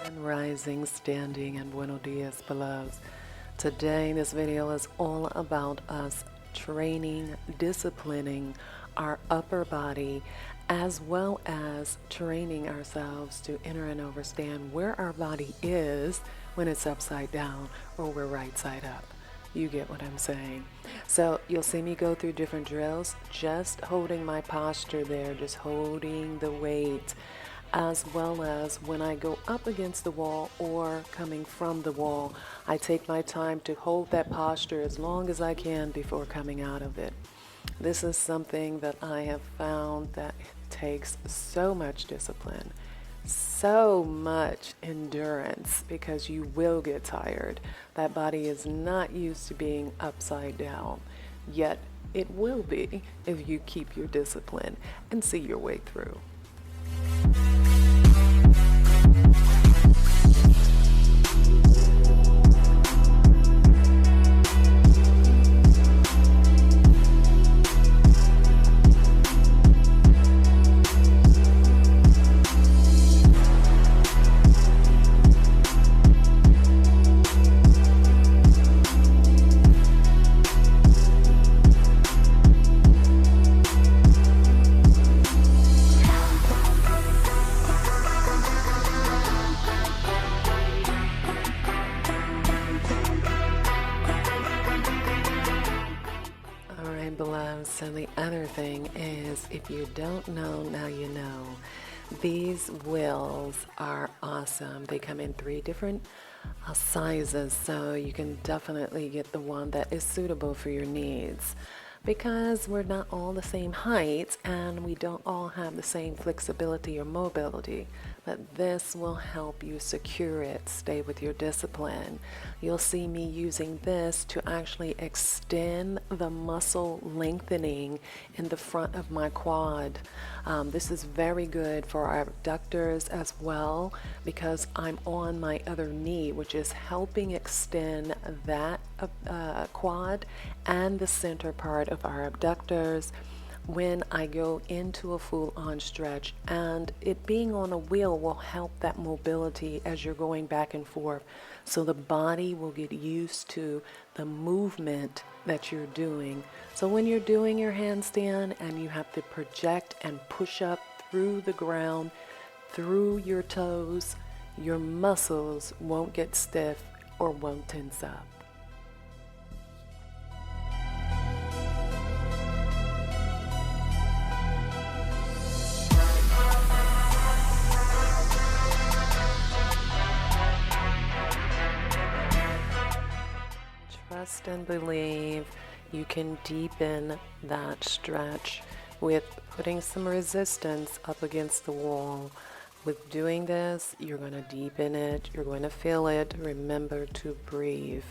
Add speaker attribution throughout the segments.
Speaker 1: And rising, standing, and buenos dias, beloveds. Today, this video is all about us training, disciplining our upper body, as well as training ourselves to enter and understand where our body is when it's upside down or we're right side up. You get what I'm saying. So you'll see me go through different drills, just holding my posture there, just holding the weight, as well as when I go up against the wall or coming from the wall, I take my time to hold that posture as long as I can before coming out of it. This is something that I have found that takes so much discipline, so much endurance, because you will get tired. That body is not used to being upside down, yet it will be if you keep your discipline and see your way through. So the other thing is, if you don't know, now you know. These wheels are awesome. They come in 3 different sizes, so you can definitely get the one that is suitable for your needs, because we're not all the same height and we don't all have the same flexibility or mobility. But this will help you secure it, stay with your discipline. You'll see me using this to actually extend the muscle lengthening in the front of my quad. This is very good for our abductors as well, because I'm on my other knee, which is helping extend that quad and the center part of our abductors when I go into a full-on stretch. And it being on a wheel will help that mobility as you're going back and forth, so the body will get used to the movement that you're doing. So when you're doing your handstand and you have to project and push up through the ground, through your toes, your muscles won't get stiff or won't tense up. Trust and believe you can deepen that stretch with putting some resistance up against the wall. With doing this, you're going to deepen it, you're going to feel it. Remember to breathe.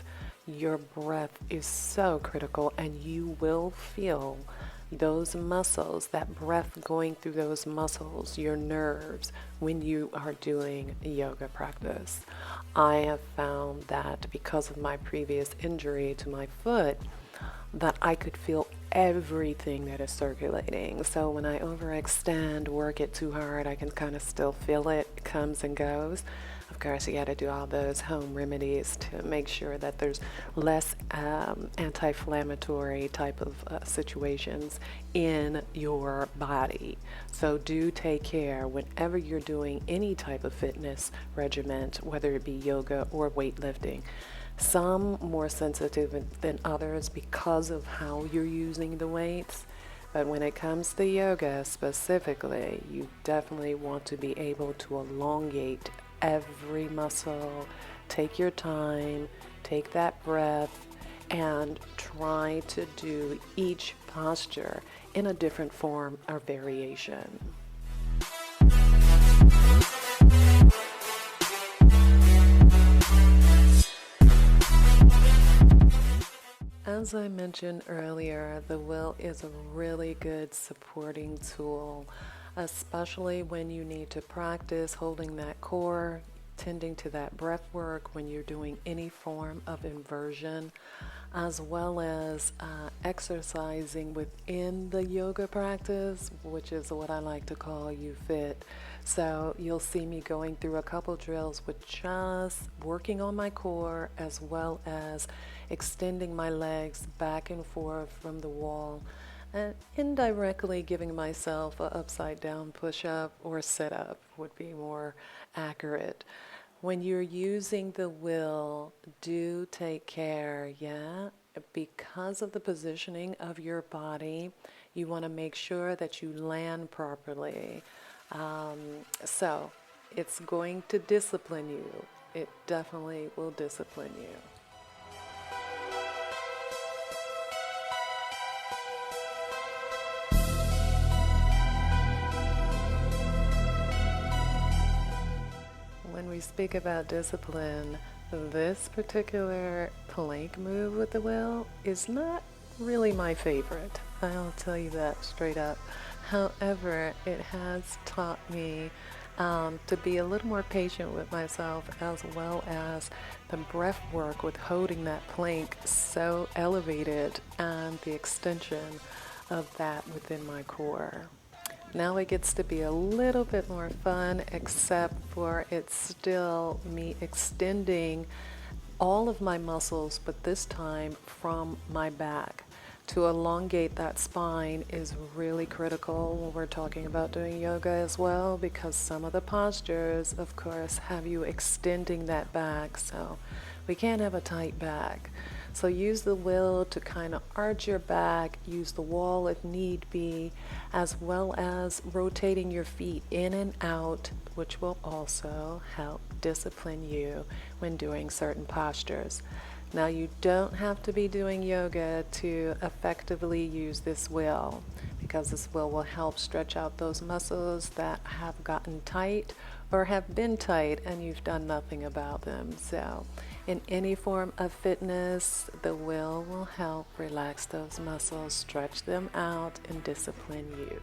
Speaker 1: Your breath is so critical, and you will feel those muscles, that breath going through those muscles, your nerves, when you are doing yoga practice. I have found that because of my previous injury to my foot, that I could feel everything that is circulating. So when I overextend, work it too hard, I can kind of still feel it. It comes and goes. Of course, you got to do all those home remedies to make sure that there's less anti-inflammatory type of situations in your body. So do take care whenever you're doing any type of fitness regimen, whether it be yoga or weightlifting. Some more sensitive than others because of how you're using the weights. But when it comes to yoga specifically, you definitely want to be able to elongate every muscle. Take your time, take that breath, and try to do each posture in a different form or variation. As I mentioned earlier, the wheel is a really good supporting tool, especially when you need to practice holding that core, tending to that breath work when you're doing any form of inversion, as well as exercising within the yoga practice, which is what I like to call you fit. So you'll see me going through a couple drills with just working on my core as well as extending my legs back and forth from the wall and indirectly giving myself a upside down push-up or sit-up would be more accurate. When you're using the will, do take care, yeah? Because of the positioning of your body, you want to make sure that you land properly. So it's going to discipline you. It definitely will discipline you. When we speak about discipline, this particular plank move with the will is not really my favorite. I'll tell you that straight up. However, it has taught me to be a little more patient with myself, as well as the breath work with holding that plank so elevated and the extension of that within my core. Now it gets to be a little bit more fun, except for it's still me extending all of my muscles, but this time from my back. To elongate that spine is really critical when we're talking about doing yoga as well, because some of the postures, of course, have you extending that back, so we can't have a tight back. So use the will to kind of arch your back, use the wall if need be, as well as rotating your feet in and out, which will also help discipline you when doing certain postures. Now, you don't have to be doing yoga to effectively use this will, because this will help stretch out those muscles that have gotten tight or have been tight and you've done nothing about them. So in any form of fitness, the will help relax those muscles, stretch them out, and discipline you.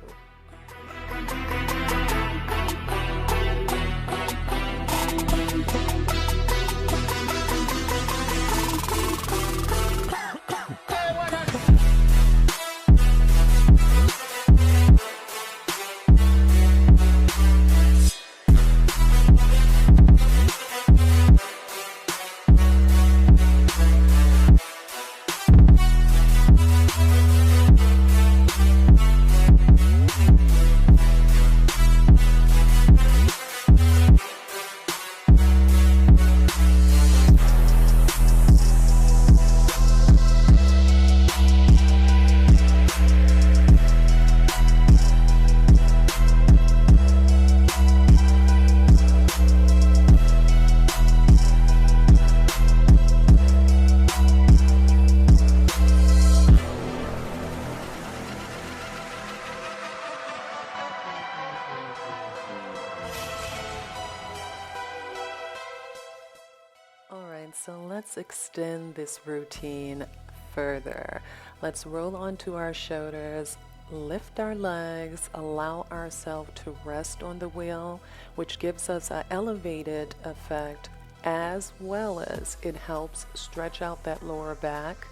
Speaker 1: So let's extend this routine further. Let's roll onto our shoulders, lift our legs, allow ourselves to rest on the wheel, which gives us an elevated effect, as well as it helps stretch out that lower back.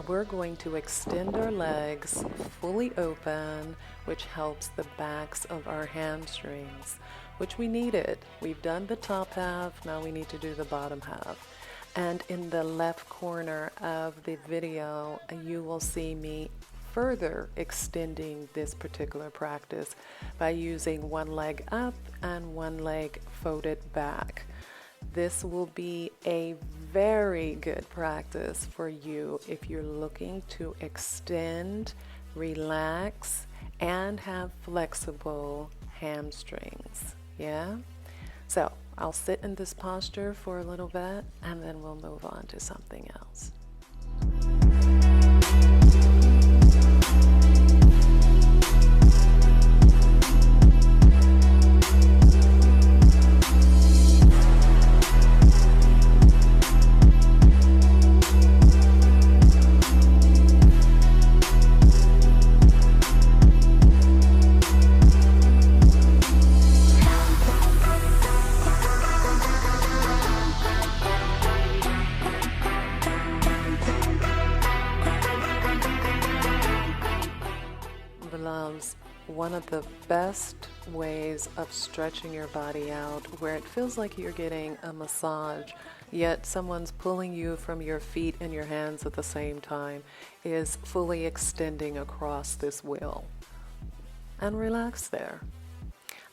Speaker 1: We're going to extend our legs fully open, which helps the backs of our hamstrings, which we needed. We've done the top half, now we need to do the bottom half. And in the left corner of the video, you will see me further extending this particular practice by using one leg up and one leg folded back. This will be a very good practice for you if you're looking to extend, relax, and have flexible hamstrings. Yeah? So I'll sit in this posture for a little bit and then we'll move on to something else. One of the best ways of stretching your body out where it feels like you're getting a massage, yet someone's pulling you from your feet and your hands at the same time, is fully extending across this wheel. And relax there,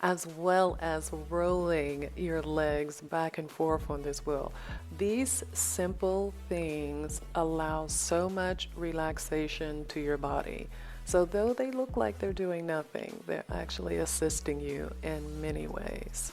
Speaker 1: as well as rolling your legs back and forth on this wheel. These simple things allow so much relaxation to your body. So though they look like they're doing nothing, they're actually assisting you in many ways.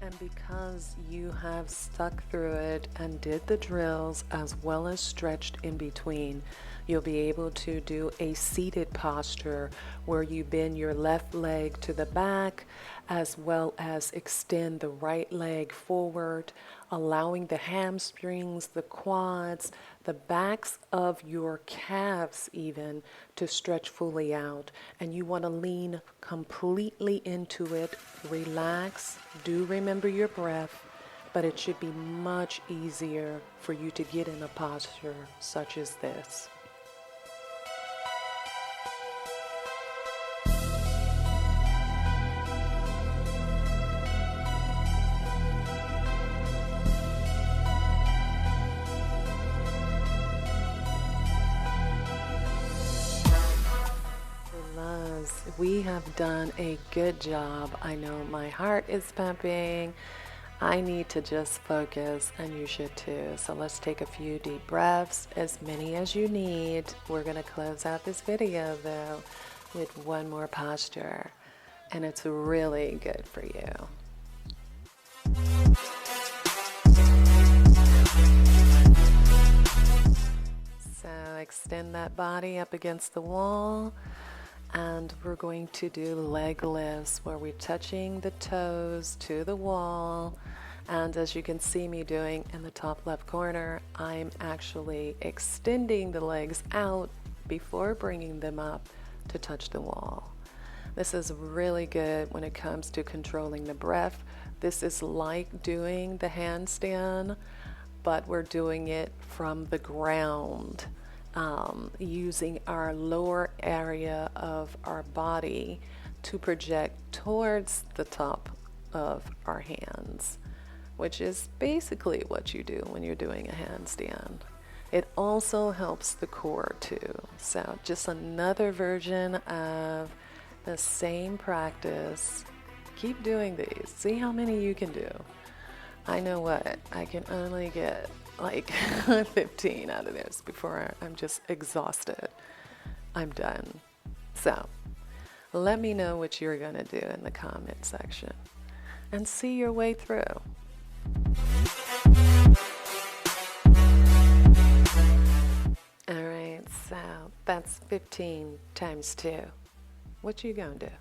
Speaker 1: And because you have stuck through it and did the drills as well as stretched in between, you'll be able to do a seated posture where you bend your left leg to the back as well as extend the right leg forward, allowing the hamstrings, the quads, the backs of your calves even to stretch fully out. And you want to lean completely into it. Relax. Do remember your breath, but it should be much easier for you to get in a posture such as this. We have done a good job. I know my heart is pumping. I need to just focus, and you should too. So let's take a few deep breaths, as many as you need. We're going to close out this video though with one more posture, and it's really good for you. So extend that body up against the wall. And we're going to do leg lifts where we're touching the toes to the wall. And as you can see me doing in the top left corner, I'm actually extending the legs out before bringing them up to touch the wall. This is really good when it comes to controlling the breath. This is like doing the handstand, but we're doing it from the ground. Using our lower area of our body to project towards the top of our hands, which is basically what you do when you're doing a handstand. It also helps the core too. So just another version of the same practice. Keep doing these. See how many you can do. I know what, I can only get like 15 out of this before I'm just exhausted. I'm done. So let me know what you're going to do in the comment section and see your way through. All right, so that's 15 times 2. What you going to do?